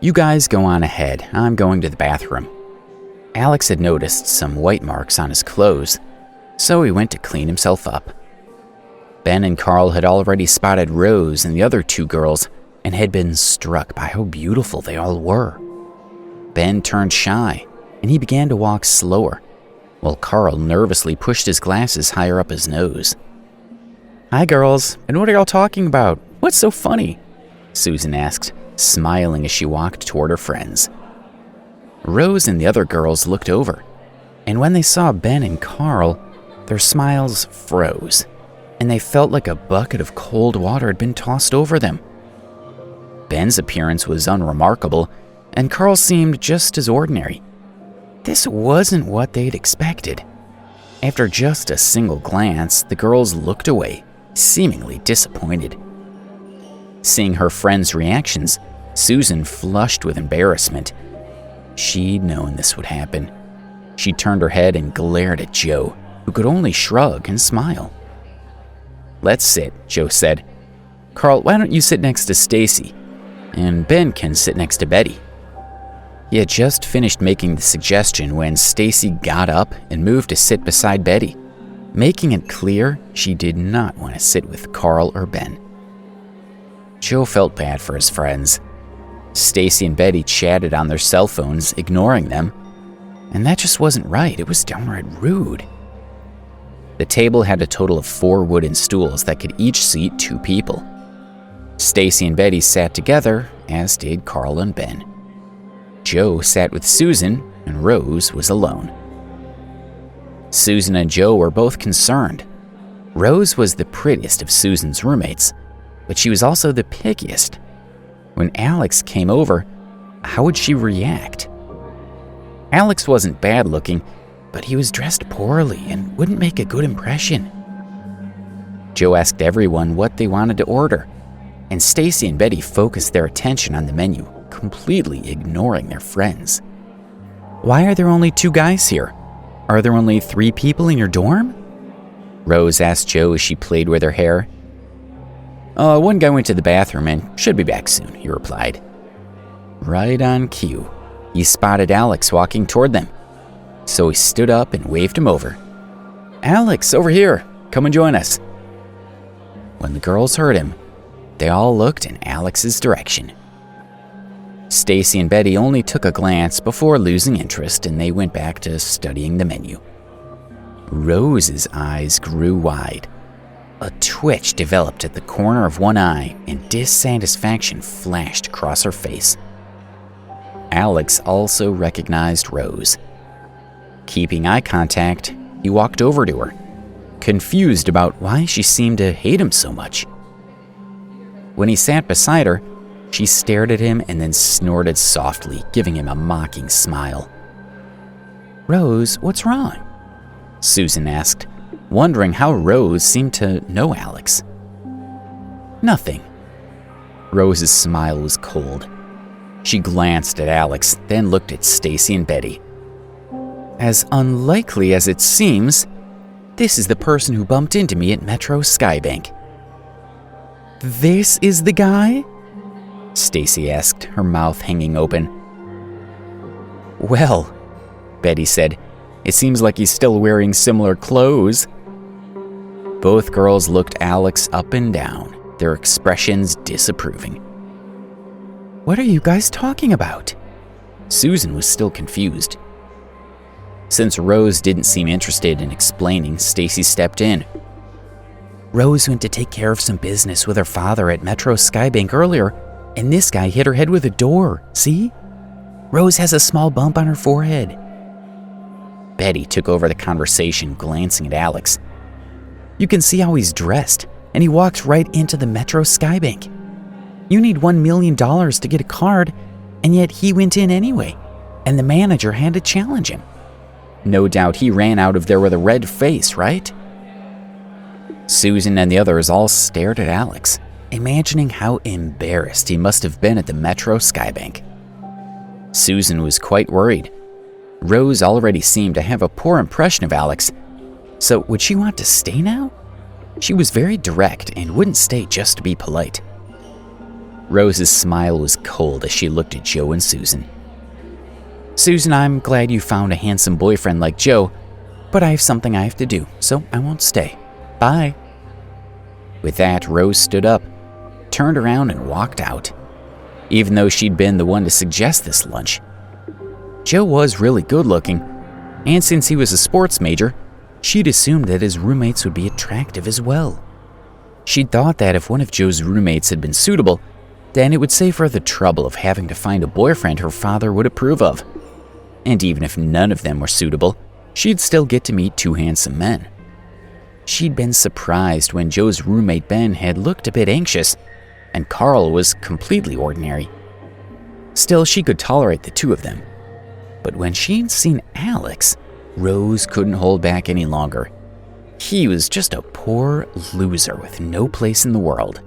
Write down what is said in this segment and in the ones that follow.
You guys go on ahead. I'm going to the bathroom." Alex had noticed some white marks on his clothes, so he went to clean himself up. Ben and Carl had already spotted Rose and the other two girls and had been struck by how beautiful they all were. Ben turned shy, and he began to walk slower, while Carl nervously pushed his glasses higher up his nose. "Hi, girls, and what are y'all talking about? What's so funny?" Susan asked, smiling as she walked toward her friends. Rose and the other girls looked over, and when they saw Ben and Carl, their smiles froze, and they felt like a bucket of cold water had been tossed over them. Ben's appearance was unremarkable, and Carl seemed just as ordinary. This wasn't what they'd expected. After just a single glance, the girls looked away, seemingly disappointed. Seeing her friends' reactions, Susan flushed with embarrassment. She'd known this would happen. She turned her head and glared at Joe, who could only shrug and smile. "Let's sit," Joe said. "Carl, why don't you sit next to Stacy? And Ben can sit next to Betty." He had just finished making the suggestion when Stacy got up and moved to sit beside Betty, making it clear she did not want to sit with Carl or Ben. Joe felt bad for his friends. Stacy and Betty chatted on their cell phones, ignoring them, and that just wasn't right. It was downright rude. The table had a total of 4 wooden stools that could each seat 2 people. Stacy and Betty sat together, as did Carl and Ben. Joe sat with Susan, and Rose was alone. Susan and Joe were both concerned. Rose was the prettiest of Susan's roommates, but she was also the pickiest. When Alex came over, how would she react? Alex wasn't bad looking, but he was dressed poorly and wouldn't make a good impression. Joe asked everyone what they wanted to order, and Stacy and Betty focused their attention on the menu, completely ignoring their friends. "Why are there only 2 guys here? Are there only 3 people in your dorm?" Rose asked Joe as she played with her hair. "One guy went to the bathroom and should be back soon," he replied. Right on cue, he spotted Alex walking toward them, so he stood up and waved him over. "Alex, over here, come and join us." When the girls heard him, they all looked in Alex's direction. Stacy and Betty only took a glance before losing interest, and they went back to studying the menu. Rose's eyes grew wide. A twitch developed at the corner of one eye, and dissatisfaction flashed across her face. Alex also recognized Rose. Keeping eye contact, he walked over to her, confused about why she seemed to hate him so much. When he sat beside her, she stared at him and then snorted softly, giving him a mocking smile. "Rose, what's wrong?" Susan asked, wondering how Rose seemed to know Alex. "Nothing." Rose's smile was cold. She glanced at Alex, then looked at Stacy and Betty. "As unlikely as it seems, this is the person who bumped into me at Metro Skybank." "This is the guy?" Stacy asked, her mouth hanging open. "Well," Betty said, "it seems like he's still wearing similar clothes." Both girls looked Alex up and down, their expressions disapproving. "What are you guys talking about?" Susan was still confused. Since Rose didn't seem interested in explaining, Stacy stepped in. "Rose went to take care of some business with her father at Metro Skybank earlier, and this guy hit her head with a door, see? Rose has a small bump on her forehead." Betty took over the conversation, glancing at Alex. "You can see how he's dressed, and he walked right into the Metro Skybank. You need $1 million to get a card, and yet he went in anyway, and the manager had to challenge him. No doubt he ran out of there with a red face, right?" Susan and the others all stared at Alex, imagining how embarrassed he must have been at the Metro Skybank. Susan was quite worried. Rose already seemed to have a poor impression of Alex, so would she want to stay now? She was very direct and wouldn't stay just to be polite. Rose's smile was cold as she looked at Joe and Susan. "Susan, I'm glad you found a handsome boyfriend like Joe, but I have something I have to do, so I won't stay. Bye." With that, Rose stood up, turned around and walked out, even though she'd been the one to suggest this lunch. Joe was really good looking, and since he was a sports major, she'd assumed that his roommates would be attractive as well. She'd thought that if one of Joe's roommates had been suitable, then it would save her the trouble of having to find a boyfriend her father would approve of. And even if none of them were suitable, she'd still get to meet two handsome men. She'd been surprised when Joe's roommate Ben had looked a bit anxious, and Carl was completely ordinary. Still, she could tolerate the two of them. But when she'd seen Alex, Rose couldn't hold back any longer. He was just a poor loser with no place in the world.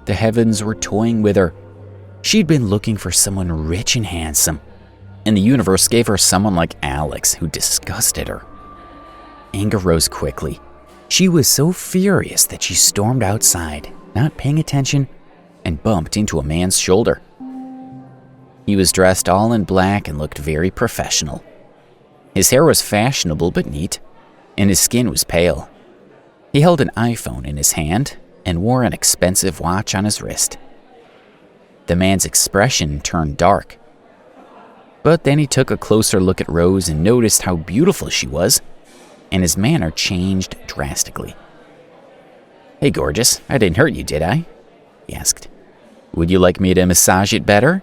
The heavens were toying with her. She'd been looking for someone rich and handsome, and the universe gave her someone like Alex who disgusted her. Anger rose quickly. She was so furious that she stormed outside, not paying attention, and bumped into a man's shoulder. He was dressed all in black and looked very professional. His hair was fashionable but neat, and his skin was pale. He held an iPhone in his hand and wore an expensive watch on his wrist. The man's expression turned dark. But then he took a closer look at Rose and noticed how beautiful she was, and his manner changed drastically. "Hey, gorgeous, I didn't hurt you, did I?" he asked. "Would you like me to massage it better?"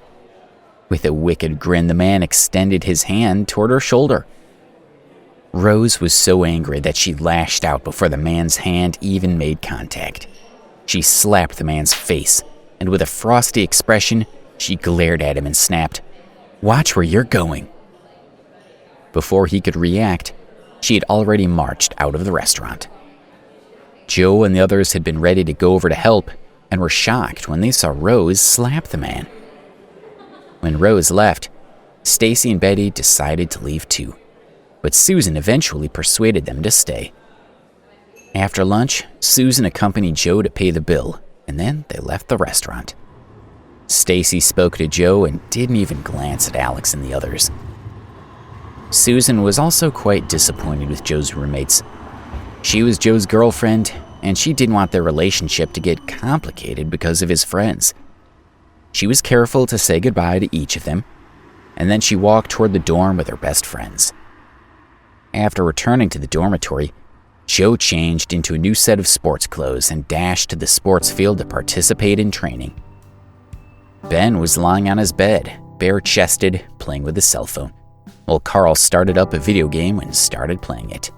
With a wicked grin, the man extended his hand toward her shoulder. Rose was so angry that she lashed out before the man's hand even made contact. She slapped the man's face, and with a frosty expression, she glared at him and snapped, "Watch where you're going." Before he could react, she had already marched out of the restaurant. Joe and the others had been ready to go over to help and were shocked when they saw Rose slap the man. When Rose left, Stacy and Betty decided to leave too, but Susan eventually persuaded them to stay. After lunch, Susan accompanied Joe to pay the bill, and then they left the restaurant. Stacy spoke to Joe and didn't even glance at Alex and the others. Susan was also quite disappointed with Joe's roommates. She was Joe's girlfriend, and she didn't want their relationship to get complicated because of his friends. She was careful to say goodbye to each of them, and then she walked toward the dorm with her best friends. After returning to the dormitory, Joe changed into a new set of sports clothes and dashed to the sports field to participate in training. Ben was lying on his bed, bare-chested, playing with his cell phone, while Carl started up a video game and started playing it.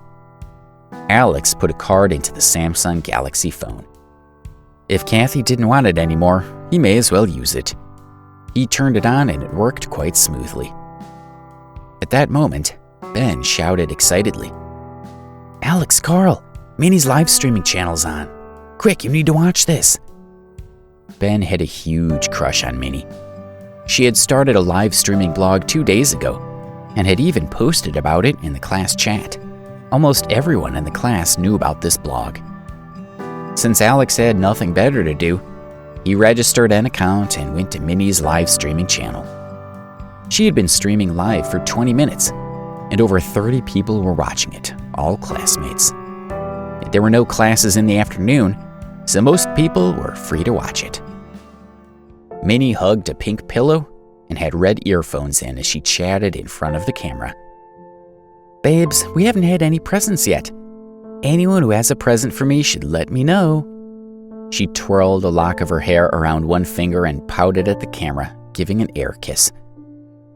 Alex put a card into the Samsung Galaxy phone. If Kathy didn't want it anymore, he may as well use it. He turned it on and it worked quite smoothly. At that moment, Ben shouted excitedly, "Alex, Carl, Minnie's live streaming channel's on. Quick, you need to watch this." Ben had a huge crush on Minnie. She had started a live streaming blog 2 days ago and had even posted about it in the class chat. Almost everyone in the class knew about this blog. Since Alex had nothing better to do, he registered an account and went to Minnie's live streaming channel. She had been streaming live for 20 minutes, and over 30 people were watching it, all classmates. There were no classes in the afternoon, so most people were free to watch it. Minnie hugged a pink pillow and had red earphones in as she chatted in front of the camera. "Babes, we haven't had any presents yet. Anyone who has a present for me should let me know." She twirled a lock of her hair around one finger and pouted at the camera, giving an air kiss.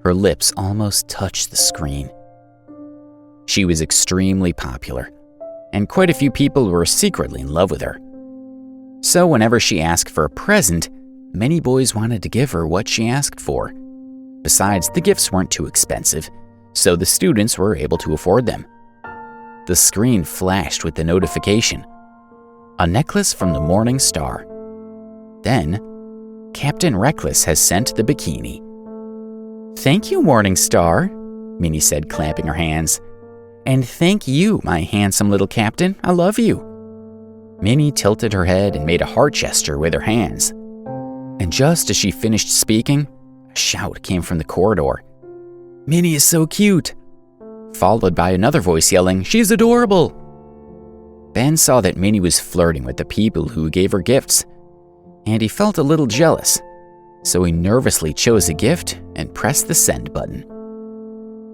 Her lips almost touched the screen. She was extremely popular, and quite a few people were secretly in love with her. So whenever she asked for a present, many boys wanted to give her what she asked for. Besides, the gifts weren't too expensive, so the students were able to afford them. The screen flashed with the notification, "A necklace from the Morning Star." Then, "Captain Reckless has sent the bikini." "Thank you, Morning Star," Minnie said, clapping her hands. "And thank you, my handsome little captain. I love you." Minnie tilted her head and made a heart gesture with her hands. And just as she finished speaking, a shout came from the corridor. "Minnie is so cute!" Followed by another voice yelling, "She's adorable!" Ben saw that Minnie was flirting with the people who gave her gifts, and he felt a little jealous, so he nervously chose a gift and pressed the send button.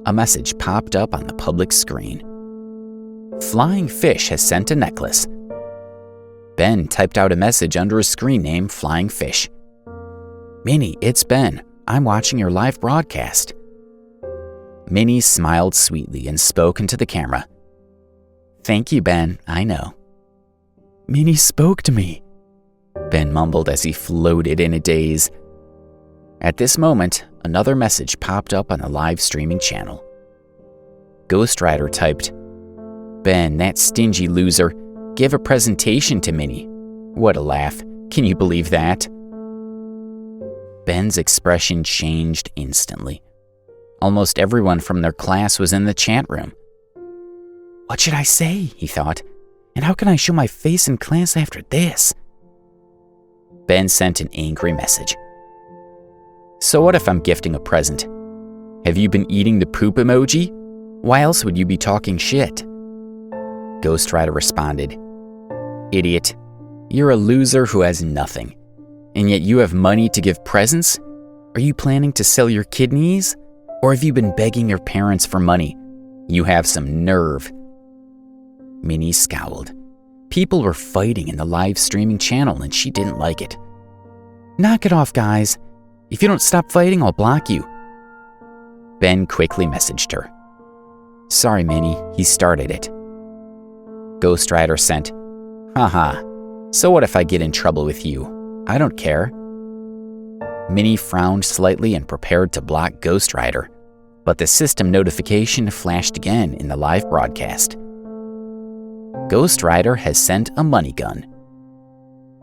A message popped up on the public screen. "Flying Fish has sent a necklace." Ben typed out a message under his screen name, Flying Fish. "Minnie, it's Ben. I'm watching your live broadcast." Minnie smiled sweetly and spoke into the camera. "Thank you, Ben, I know." "Minnie spoke to me," Ben mumbled as he floated in a daze. At this moment, another message popped up on the live streaming channel. Ghostwriter typed, "Ben, that stingy loser, gave a presentation to Minnie. What a laugh. Can you believe that?" Ben's expression changed instantly. Almost everyone from their class was in the chat room. "What should I say?" he thought. "And how can I show my face in class after this?" Ben sent an angry message. "So what if I'm gifting a present? Have you been eating the poop emoji? Why else would you be talking shit?" Ghostwriter responded, "Idiot, you're a loser who has nothing, and yet you have money to give presents? Are you planning to sell your kidneys? Or have you been begging your parents for money? You have some nerve." Minnie scowled. People were fighting in the live streaming channel and she didn't like it. "Knock it off, guys. If you don't stop fighting, I'll block you." Ben quickly messaged her. "Sorry, Minnie, he started it." Ghostwriter sent, "Haha, so what if I get in trouble with you? I don't care." Minnie frowned slightly and prepared to block Ghostwriter, but the system notification flashed again in the live broadcast. Ghostwriter has sent a money gun.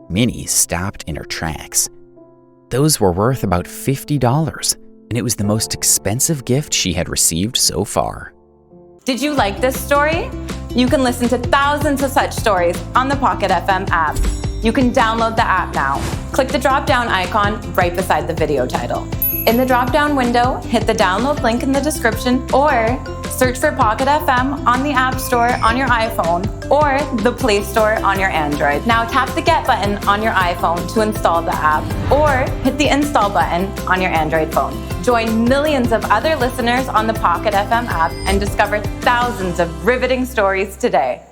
Minnie stopped in her tracks. Those were worth about $50, and it was the most expensive gift she had received so far. Did you like this story? You can listen to thousands of such stories on the Pocket FM app. You can download the app now. Click the drop-down icon right beside the video title. In the drop-down window, hit the download link in the description or search for Pocket FM on the App Store on your iPhone or the Play Store on your Android. Now tap the Get button on your iPhone to install the app or hit the Install button on your Android phone. Join millions of other listeners on the Pocket FM app and discover thousands of riveting stories today.